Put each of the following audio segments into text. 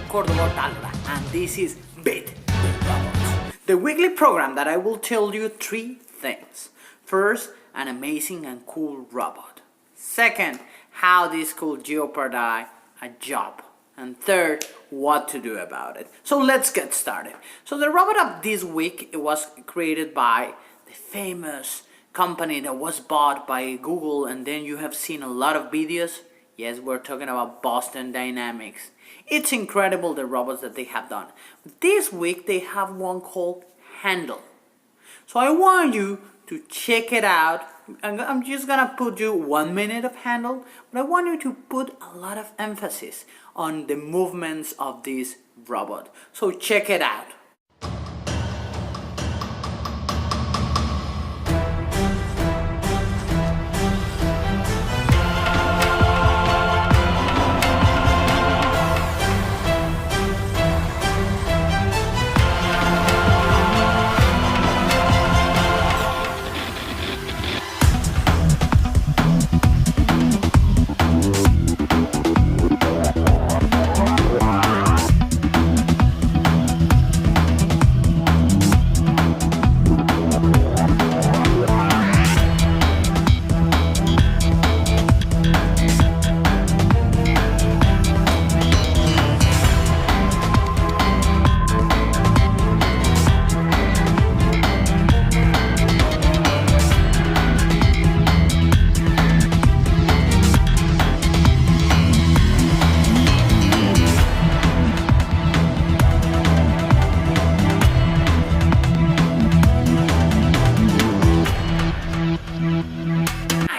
Córdoba, and this is Beat the Robots, the weekly program that I will tell you three things. First, an amazing and cool robot. Second, how this could jeopardize a job. And third, what to do about it. So let's get started. So the robot of this week, it was created by the famous company that was bought by Google, and then you have seen a lot of videos. Yes, we're talking about Boston Dynamics. It's incredible the robots that they have done. This week they have one called Handle. So I want you to check it out. I'm just gonna put you 1 minute of Handle, but I want you to put a lot of emphasis on the movements of this robot. So check it out.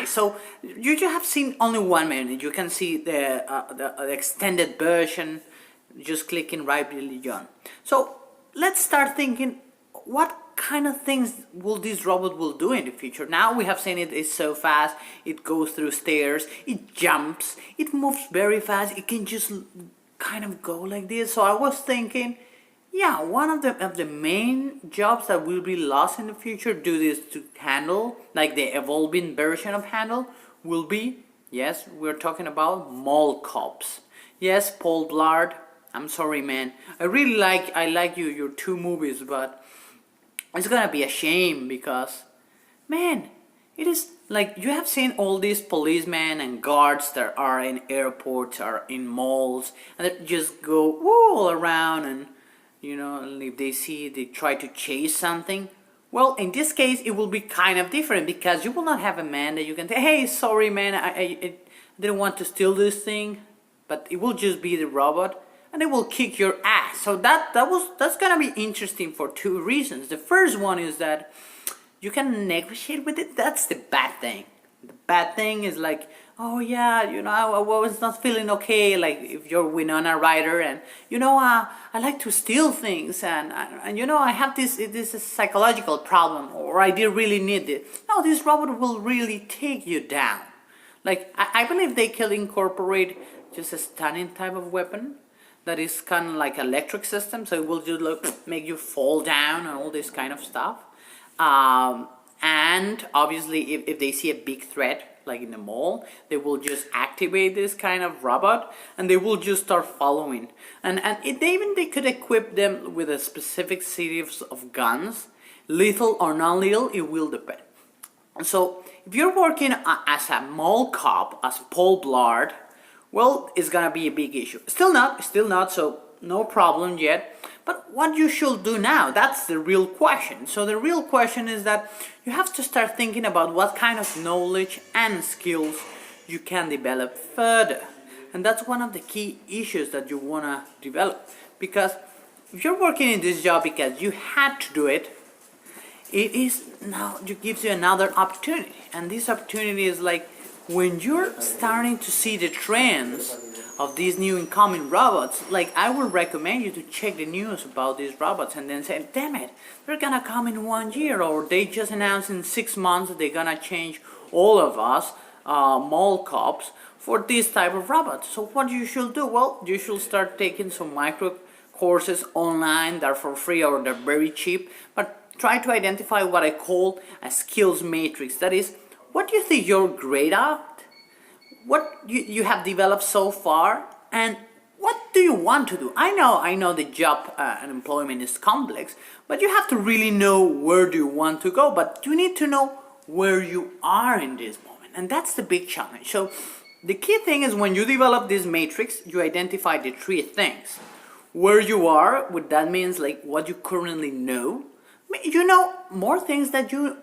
So you have seen only 1 minute. You can see the extended version. Just clicking right on. So let's start thinking, what kind of things will this robot will do in the future? Now we have seen it is so fast. It goes through stairs. It jumps. It moves very fast. It can just kind of go like this. So I was thinking, yeah, one of the main jobs that will be lost in the future due this to Handle, like the evolving version of Handle, will be, yes, we're talking about mall cops. Yes, Paul Blart, I'm sorry, man. I like your two movies, but it's gonna be a shame because, man, it is like you have seen all these policemen and guards that are in airports or in malls, and they just go all around, and if they try to chase something. Well, in this case, it will be kind of different because you will not have a man that you can say, hey, sorry, man, I didn't want to steal this thing, but it will just be the robot, and it will kick your ass. So that's gonna be interesting for two reasons. The first one is that you can negotiate with it. That's the bad thing. The bad thing is like, oh yeah, I was not feeling okay, like if you're Winona Ryder, and I like to steal things, and I have this psychological problem, or I did really need it. No, this robot will really take you down. Like I believe they can incorporate just a stunning type of weapon that is kind of like electric system, so it will just make you fall down and all this kind of stuff. And obviously if they see a big threat, like in the mall, they will just activate this kind of robot, and they will just start following. And they could equip them with a specific series of guns, lethal or non-lethal, it will depend. And so if you're working as a mall cop, as Paul Blart, well, it's gonna be a big issue. Still not, so no problem yet. But what you should do now, that's the real question. So the real question is that you have to start thinking about what kind of knowledge and skills you can develop further. And that's one of the key issues that you want to develop. Because if you're working in this job because you had to do it, it gives you another opportunity. And this opportunity is like when you're starting to see the trends of these new incoming robots, like I would recommend you to check the news about these robots and then say, damn it, they're gonna come in 1 year, or they just announced in 6 months that they're gonna change all of us mall cops for this type of robots. So what you should do? Well, you should start taking some micro courses online that are for free or they're very cheap, but try to identify what I call a skills matrix. That is, what do you think you're great at? What you have developed so far, and what do you want to do? I know the job and employment is complex, but you have to really know where do you want to go, but you need to know where you are in this moment, and that's the big challenge. So the key thing is when you develop this matrix, you identify the three things. Where you are, what that means, like what you currently know. You know more things that you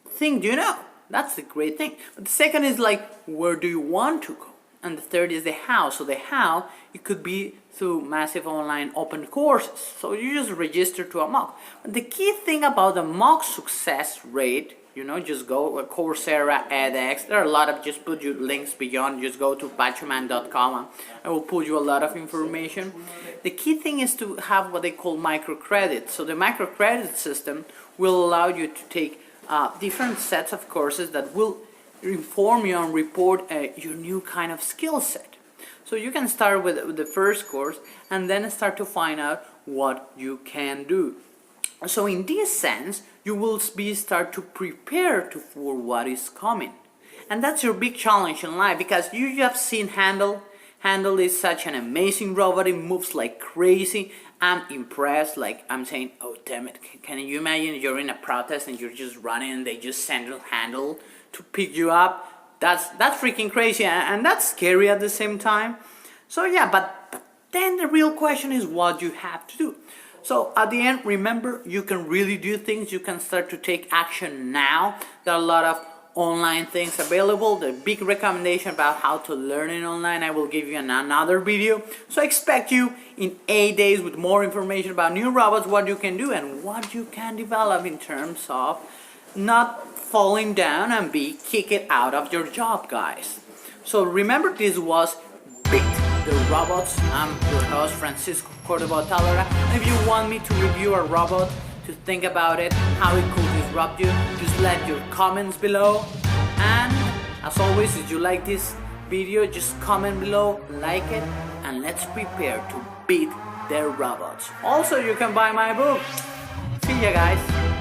think you know. That's the great thing. But the second is like, where do you want to go? And the third is the how. So the how, it could be through massive online open courses. So you just register to a mock. But the key thing about the mock success rate, just go Coursera, edX. There are a lot of, just put your links beyond, just go to pachuman.com. I will put you a lot of information. The key thing is to have what they call microcredits. So the microcredit system will allow you to take different sets of courses that will inform you and report your new kind of skill set. So you can start with the first course and then start to find out what you can do. So in this sense, you will start to prepare for what is coming. And that's your big challenge in life, because you have seen Handle. Handle is such an amazing robot. It moves like crazy. I'm impressed. Like, I'm saying, oh damn it, can you imagine you're in a protest and you're just running and they just send a Handle to pick you up? That's freaking crazy, and that's scary at the same time. So yeah, but then the real question is what you have to do. So at the end, remember, you can really do things. You can start to take action now. There are a lot of online things available. The big recommendation about how to learn it online, I will give you in another video. So I expect you in 8 days with more information about new robots, what you can do and what you can develop in terms of not falling down and kick it out of your job, guys. So remember, this was Beat the Robots. I'm your host, Francisco Cordoba Talara. And if you want me to review a robot, to think about it, how it could disrupt you, just let your comments below. And as always, if you like this video, just comment below, like it, and let's prepare to beat the robots. Also, you can buy my book. See ya, guys.